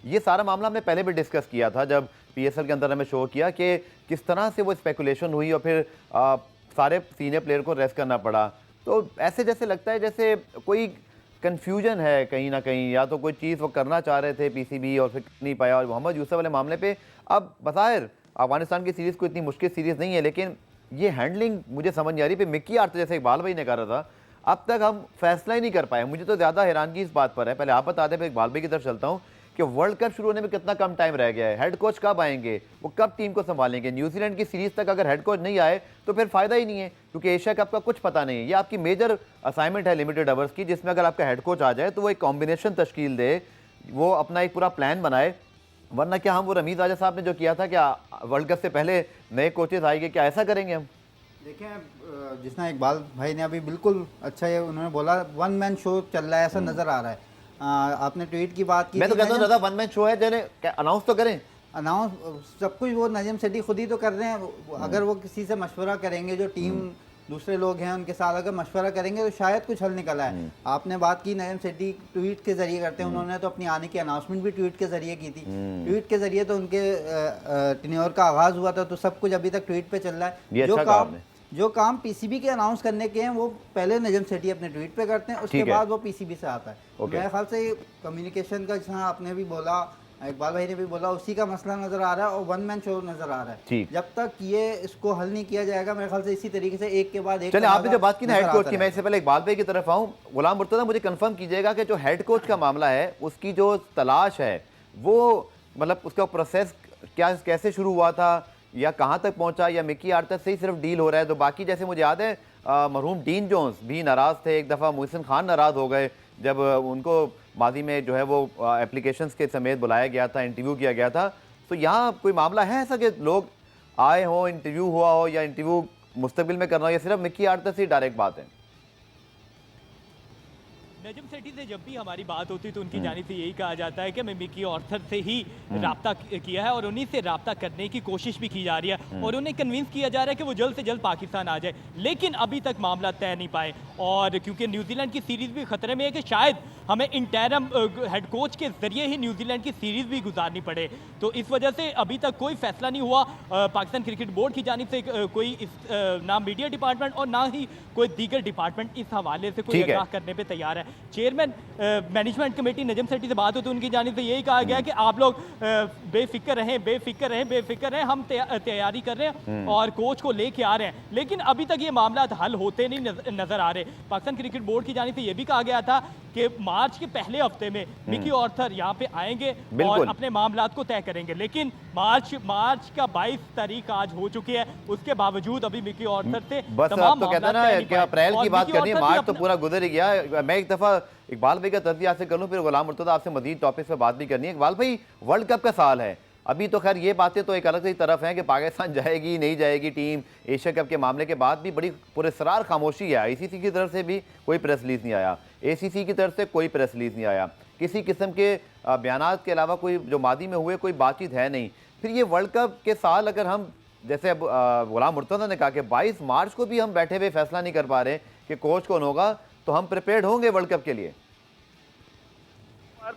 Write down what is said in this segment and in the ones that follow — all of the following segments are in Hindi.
ये सारा मामला हमने पहले भी डिस्कस किया था जब पीएसएल के अंदर हमें शो किया कि किस तरह से वो स्पेकुलेशन हुई और फिर सारे सीनियर प्लेयर को रेस्ट करना पड़ा। तो ऐसे जैसे लगता है जैसे कोई कन्फ्यूजन है कहीं ना कहीं, या तो कोई चीज़ वो करना चाह रहे थे पीसीबी और फिर कर नहीं पाया। और मोहम्मद यूसुफ वाले मामले पे अब बज़ाहिर अफगानिस्तान की सीरीज़ को इतनी मुश्किल सीरीज़ नहीं है, लेकिन ये हैंडलिंग मुझे समझ नहीं आ रही। पे मिक्की आर्चर जैसे इकबाल भाई ने कहा था, अब तक हम फैसला ही नहीं कर पाए। मुझे तो ज़्यादा हैरानगी इस बात पर है, पहले आप बता दें फिर इकबाल भाई की तरफ चलता हूँ, कि वर्ल्ड कप शुरू होने में कितना कम टाइम रह गया है। हेड कोच कब आएंगे, वो कब टीम को संभालेंगे। न्यूजीलैंड की सीरीज़ तक अगर हेड कोच नहीं आए तो फिर फ़ायदा ही नहीं है, क्योंकि एशिया कप का कुछ पता नहीं है। ये आपकी मेजर असाइनमेंट है लिमिटेड ओवर्स की, जिसमें अगर आपका हेड कोच आ जाए तो वो एक कॉम्बिनेशन तश्कील दे, वो अपना एक पूरा प्लान बनाए। वरना क्या हम वो रमीज़ राजा साहब ने जो किया था, क्या वर्ल्ड कप से पहले नए कोचेज आएंगे, क्या ऐसा करेंगे हम? देखें, जिसना इकबाल भाई ने अभी बिल्कुल अच्छा है, उन्होंने बोला वन मैन शो चल रहा है, ऐसा नज़र आ रहा है। आपने ट्वीट की बात की, मैं तो कहता हूँ ज़्यादा वन मैन शो है, जिन्हें अनाउंस तो करें। अनाउंस सब कुछ वो नजम सेठी खुद ही तो कर रहे हैं। अगर वो किसी से मशवरा करेंगे, जो टीम दूसरे लोग हैं उनके साथ अगर मशवरा करेंगे तो शायद कुछ हल निकला है। आपने बात की नजम सेठी ट्वीट के जरिए करते हैं, उन्होंने तो अपनी आने की अनाउंसमेंट भी ट्वीट के जरिए की थी। ट्वीट के जरिए तो उनके टेन्योर का आगाज़ हुआ था, तो सब कुछ अभी तक ट्वीट पे चल रहा है। जो काम पीसीबी के अनाउंस करने के हैं वो पहले नजम सेठी अपने ट्वीट पे करते हैं, उसके बाद वो पीसीबी से आता है। मेरे ख्याल से कम्युनिकेशन का, जहाँ आपने भी बोला, इकबाल भाई ने भी बोला, उसी का मसला नजर आ रहा है और वन मैन शो नजर आ रहा है। जब तक ये इसको हल नहीं किया जाएगा, मेरे ख्याल से इसी तरीके से एक के बाद एक। चलिए, आपने जो बात की ना हेड कोच की, मैं इससे पहले इकबाल भाई की तरफ आऊँ। गुलाम मुर्तज़ा, मुझे कंफर्म कीजिएगा कि जो हेड कोच का मामला है उसकी जो तलाश है वो मतलब उसका प्रोसेस क्या, कैसे शुरू हुआ था या कहाँ तक पहुँचा, या मिक्की आर्चर से ही सिर्फ डील हो रहा है? तो बाकी जैसे मुझे याद है मरहूम डीन जोन्स भी नाराज़ थे, एक दफ़ा मोहसिन खान नाराज़ हो गए जब उनको माजी में जो है वो एप्लीकेशंस के समेत बुलाया गया था, इंटरव्यू किया गया था। तो यहाँ कोई मामला है ऐसा कि लोग आए हों, इंटरव्यू हुआ हो, या इंटरव्यू मुस्तकबिल में करना हो, या सिर्फ मिक्की आर्चर से डायरेक्ट बात है? नजम सेठी से जब भी हमारी बात होती है तो उनकी जानिब से यही कहा जाता है कि मैं मिक्की आर्थर से ही राब्ता किया है और उन्हीं से राब्ता करने की कोशिश भी की जा रही है और उन्हें कन्विंस किया जा रहा है कि वो जल्द से जल्द पाकिस्तान आ जाए। लेकिन अभी तक मामला तय नहीं पाए, और क्योंकि न्यूजीलैंड की सीरीज़ भी खतरे में है कि शायद हमें इंटरम हेड कोच के जरिए ही न्यूजीलैंड की सीरीज़ भी गुजारनी पड़े। तो इस वजह से अभी तक कोई फैसला नहीं हुआ। पाकिस्तान क्रिकेट बोर्ड की जानिब से कोई ना मीडिया डिपार्टमेंट और ना ही कोई दीगर डिपार्टमेंट इस हवाले से कोई आगाह करने पर तैयार है। Chairman management committee Najam Sethi से बात होती है, उनकी जानिब से यही कहा गया कि आप लोग बेफिक्र रहें, हम तैयारी कर रहे हैं और कोच को लेके आ रहे हैं। लेकिन अभी तक ये मामला हल होते नहीं नजर आ रहे। पाकिस्तान क्रिकेट बोर्ड की जानिब से यह भी कहा गया था कि मार्च के पहले हफ्ते में मिक्की आर्थर यहाँ पे आएंगे और अपने मामलात को तय करेंगे। लेकिन मार्च का 22 तारीख आज हो चुकी है, उसके बावजूद अभी मिक्की आर्थर से बस आप तो कहते हैं ना कि अप्रैल की बात करनी है, मार्च तो पूरा गुजर ही गया। मैं एक दफा इकबाल भाई का तजज़िया आपसे कर लूँ, फिर गुलाम मुर्तज़ा आपसे मजीद टॉपिक पे बात भी करनी है। इकबाल भाई, वर्ल्ड कप का साल है अभी, तो खैर ये बातें तो एक अलग से तरफ हैं कि पाकिस्तान जाएगी नहीं जाएगी टीम। एशिया कप के मामले के बाद भी बड़ी पुरस्कार खामोशी है। आईसीसी की तरफ से भी कोई प्रेस रिलीज नहीं आया, एसीसी की तरफ से कोई प्रेस रिलीज नहीं आया, किसी किस्म के बयानात के अलावा कोई जो मादी में हुए कोई बातचीत है नहीं। फिर ये वर्ल्ड कप के साल अगर हम, जैसे अब गुलाम मुर्तज़ा ने कहा कि 22 मार्च को भी हम बैठे हुए फैसला नहीं कर पा रहे कि कोच कौन होगा, तो हम प्रिपेयर्ड होंगे वर्ल्ड कप के लिए?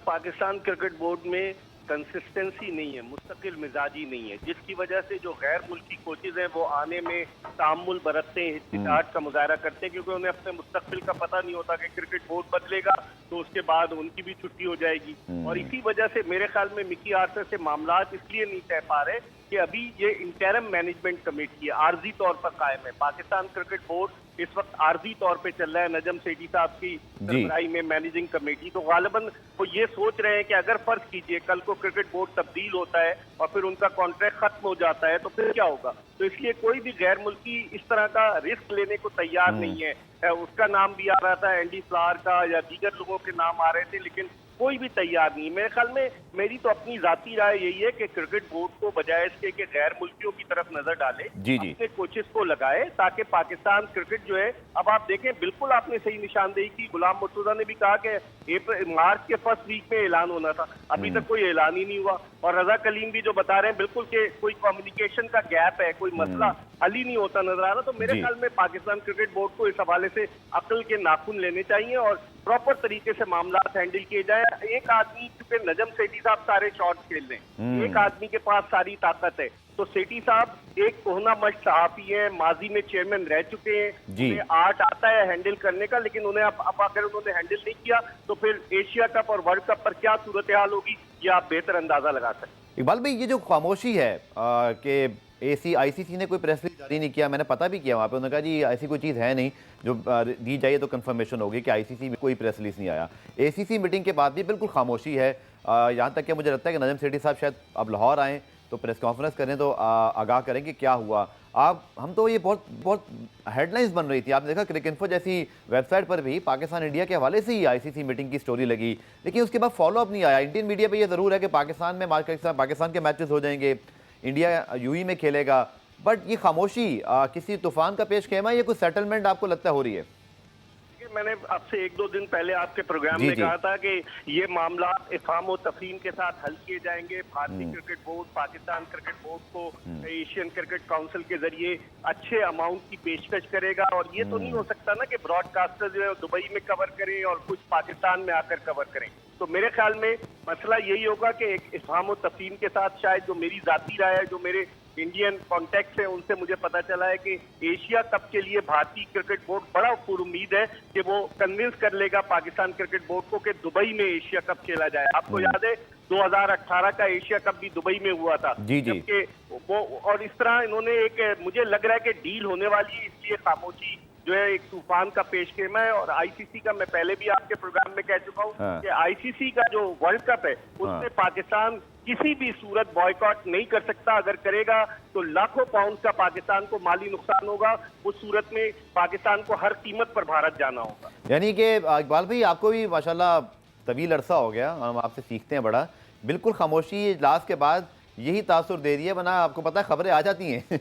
पाकिस्तान क्रिकेट बोर्ड में कंसिस्टेंसी नहीं है, मुस्तकिल मिजाजी नहीं है, जिसकी वजह से जो गैर मुल्की कोचेज हैं वो आने में तामुल बरतते हैं, हिचकिचाहट का मुजाहरा करते हैं, क्योंकि उन्हें अपने मुस्तकबिल का पता नहीं होता कि क्रिकेट बोर्ड बदलेगा तो उसके बाद उनकी भी छुट्टी हो जाएगी। और इसी वजह से मेरे ख्याल में मिक्की आर्थर से मामला इसलिए नहीं तय पा रहे कि अभी ये इंटरम मैनेजमेंट कमेटी है, आर्जी तौर पर कायम है। पाकिस्तान क्रिकेट बोर्ड इस वक्त आर्जी तौर पे चल रहा है नजम सेठी साहब की सरबराही में मैनेजिंग कमेटी। तो गालिबन वो ये सोच रहे हैं कि अगर फर्ज कीजिए कल को क्रिकेट बोर्ड तब्दील होता है और फिर उनका कॉन्ट्रैक्ट खत्म हो जाता है तो फिर क्या होगा। तो इसलिए कोई भी गैर मुल्की इस तरह का रिस्क लेने को तैयार नहीं है। उसका नाम भी आ रहा था, एंडी फ्लावर का, या दीगर लोगों के नाम आ रहे थे, लेकिन कोई भी तैयार नहीं। मेरे ख्याल में मेरी तो अपनी जाती राय यही है कि क्रिकेट बोर्ड को बजाय इसके कि गैर मुल्कियों की तरफ नजर डाले, अपने कोचेस को लगाए, ताकि पाकिस्तान क्रिकेट जो है, अब आप देखें, बिल्कुल आपने सही निशानदेही की। गुलाम मुर्तज़ा ने भी कहा कि मार्च के फर्स्ट वीक में ऐलान होना था, अभी तक कोई ऐलान ही नहीं हुआ। और रजा कलीम भी जो बता रहे हैं बिल्कुल कि कोई कम्युनिकेशन का गैप है, कोई मसला हल ही नहीं होता नजर आ रहा। तो मेरे ख्याल में पाकिस्तान क्रिकेट बोर्ड को इस हवाले से अक्ल के नाखून लेने चाहिए और प्रॉपर तरीके से मामला हैंडल किए जाए। एक आदमी, क्योंकि नजम सेठी साहब सारे शॉट खेल रहे हैं, एक आदमी के पास सारी ताकत है, तो सेठी साहब एक कोहना मश्क सहाफी है, माजी में चेयरमैन रह चुके हैं, उन्हें आर्ट आता है हैंडल करने का, लेकिन उन्हें अब अगर उन्होंने हैंडल नहीं किया तो फिर एशिया कप और वर्ल्ड कप पर क्या सूरत हाल होगी, ये आप बेहतर अंदाजा लगा सकते हैं। इकबाल भाई, ये जो खामोशी है कि आईसीसी ने कोई प्रेस रिलीज जारी नहीं किया, मैंने पता भी किया वहाँ पे, उन्होंने कहा जी ऐसी कोई चीज़ है नहीं जो दी जाइए तो कंफर्मेशन होगी कि आईसीसी में कोई प्रेस रिलीज नहीं आया। एसीसी मीटिंग के बाद भी बिल्कुल खामोशी है। यहाँ तक कि मुझे लगता है कि नजम सेठी साहब शायद अब लाहौर आएँ तो प्रेस कॉन्फ्रेंस करें तो आगाह करें कि क्या हुआ। हम तो ये बहुत हेडलाइंस बन रही थी, आपने देखा क्रिकइन्फो जैसी वेबसाइट पर भी पाकिस्तान इंडिया के हवाले से ही आईसीसी मीटिंग की स्टोरी लगी, लेकिन उसके बाद फॉलोअप नहीं आया। इंडियन मीडिया पे ये ज़रूर है कि पाकिस्तान के मैचेस हो जाएंगे, इंडिया यूएई में खेलेगा, बट ये खामोशी किसी तूफान का पेश खेमा, ये कुछ सेटलमेंट आपको लगता हो रही है? मैंने आपसे 1-2 दिन पहले आपके प्रोग्राम में कहा था कि ये मामला इफ़हाम और तफहीम के साथ हल किए जाएंगे। भारतीय cricket board Pakistan cricket board को एशियन क्रिकेट काउंसिल के जरिए अच्छे अमाउंट की पेशकश करेगा, और ये तो नहीं हो सकता ना कि ब्रॉडकास्टर जो है दुबई में कवर करें और कुछ पाकिस्तान में आकर कवर करें। तो मेरे ख्याल में मसला यही होगा कि एक इफ़हाम और तफहीम के साथ, शायद जो मेरी जाती राय है, जो मेरे इंडियन कॉन्टेक्ट है, उनसे मुझे पता चला है कि एशिया कप के लिए भारतीय क्रिकेट बोर्ड बड़ा उम्मीद है कि वो कन्विंस कर लेगा पाकिस्तान क्रिकेट बोर्ड को कि दुबई में एशिया कप खेला जाए। आपको याद है 2018 का एशिया कप भी दुबई में हुआ था, जबकि वो, और इस तरह इन्होंने एक, मुझे लग रहा है कि डील होने वाली है, इसलिए खामोशी जो है एक तूफान का पेशखेमा है। और आईसीसी का मैं पहले भी आपके प्रोग्राम में कह चुका हूँ कि आईसीसी का जो वर्ल्ड कप है उसमें पाकिस्तान किसी भी सूरत बॉयकॉट नहीं कर सकता। अगर करेगा तो लाखों पाउंड का पाकिस्तान को माली नुकसान होगा, उस सूरत में पाकिस्तान को हर कीमत पर भारत जाना होगा। यानी कि इकबाल भाई, आपको भी माशाल्लाह तवील अरसा हो गया, हम आपसे सीखते हैं बड़ा, बिल्कुल खामोशी इजलास के बाद यही तासुर दे रही है, वरना आपको पता है खबरें आ जाती हैं।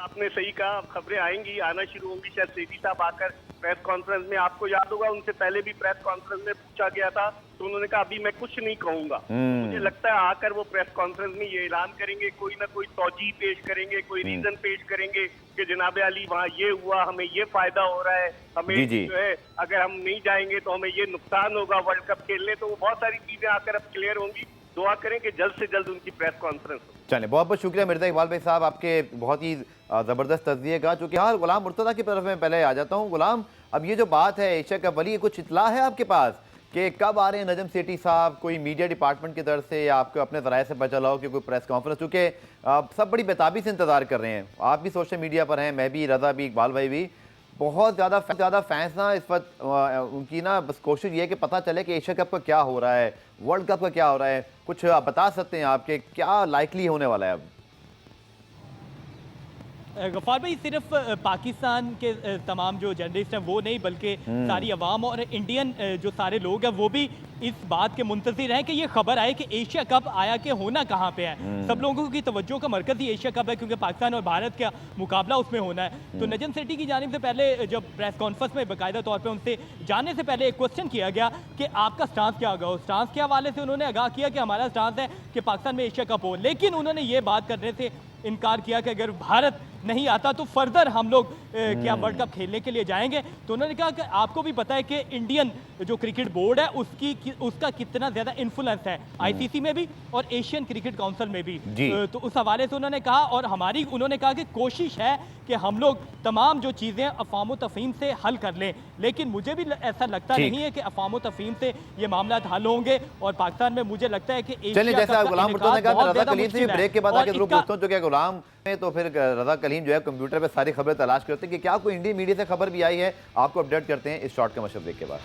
आपने सही कहा, खबरें आएंगी, आना शुरू होंगी। शायद सेठी साहब आकर प्रेस कॉन्फ्रेंस में, आपको याद होगा उनसे पहले भी प्रेस कॉन्फ्रेंस में पूछा गया था तो उन्होंने कहा अभी मैं कुछ नहीं कहूंगा। मुझे लगता है आकर वो प्रेस कॉन्फ्रेंस में ये ऐलान करेंगे, कोई ना कोई तौजीह पेश करेंगे, कोई रीजन पेश करेंगे कि जनाब अली वहाँ ये हुआ, हमें ये फायदा हो रहा है, हमें जो है अगर हम नहीं जाएंगे तो हमें ये नुकसान होगा वर्ल्ड कप खेलने। तो वो बहुत सारी चीजें आकर अब क्लियर होंगी। दुआ करें कि जल्द से जल्द उनकी प्रेस कॉन्फ्रेंस हो। चलिए, बहुत बहुत शुक्रिया मिर्जा इकबाल भाई साहब, आपके बहुत ही ज़बरदस्त तज्जिए का। चूँकि हाँ, गुलाम मुर्तज़ा की तरफ में पहले आ जाता हूँ। गुलाम, अब ये जो बात है एशिया कप वाली, कुछ इतला है आपके पास कि कब आ रहे हैं नजम सेठी साहब? कोई मीडिया डिपार्टमेंट की तरफ से या आपको अपने ज़राए से पता चला हो कि कोई प्रेस कॉन्फ्रेंस? चूँकि सब बड़ी बेताबी से इंतज़ार कर रहे हैं, आप भी सोशल मीडिया पर हैं, मैं भी, रज़ा भी, इकबाल भाई भी, बहुत ज़्यादा फैंस ना इस वक्त उनकी ना बस कोशिश ये है कि पता चले कि एशिया कप का क्या हो रहा है, वर्ल्ड कप का क्या हो रहा है। कुछ आप बता सकते हैं आपके क्या लाइकली होने वाला है अब? गफ्फार भाई, सिर्फ पाकिस्तान के तमाम जो जर्नलिस्ट हैं वो नहीं, बल्कि सारी अवाम और इंडियन जो सारे लोग हैं वो भी इस बात के मुंतज़िर हैं कि ये खबर आए कि एशिया कप आया कि होना कहाँ पे है। सब लोगों की तवज्जो का मरकज़ ही एशिया कप है, क्योंकि पाकिस्तान और भारत का मुकाबला उसमें होना है। तो नजम सेठी की जानिब से पहले जब प्रेस कॉन्फ्रेंस में बाकायदा तौर पर उनसे जाने से पहले एक क्वेश्चन किया गया कि आपका स्टांस क्या होगा। उस स्टांस के हवाले से उन्होंने आगाह किया कि हमारा स्टांस है कि पाकिस्तान में एशिया कप हो, लेकिन उन्होंने ये बात करने से इनकार किया कि अगर भारत नहीं आता तो फर्दर हम लोग क्या वर्ल्ड कप खेलने के लिए जाएंगे। तो उन्होंने कहा कि आपको भी पता है कि इंडियन जो क्रिकेट बोर्ड है उसका कितना ज़्यादा इन्फ्लुएंस है आईसीसी में भी और एशियन क्रिकेट काउंसिल में भी। तो उस हवाले से उन्होंने कहा, और उन्होंने कहा कि कोशिश है कि हम लोग तमाम जो चीज़ें अफ़वाम तफ़हीम से हल कर लें, लेकिन मुझे भी ऐसा लगता नहीं है कि अफ़वाम तफ़हीम से ये मामला हल होंगे। और पाकिस्तान में मुझे लगता है कि ब्रेक के बाद आके जरूर पूछता हूं, जो क्या गुलाम में तो फिर रज़ा कलीम जो है कंप्यूटर पे सारी खबरें तलाश करते हैं कि क्या कोई इंडियन मीडिया से खबर भी आई है, आपको अपडेट करते हैं इस शॉर्ट कमर्शियल ब्रेक के बाद।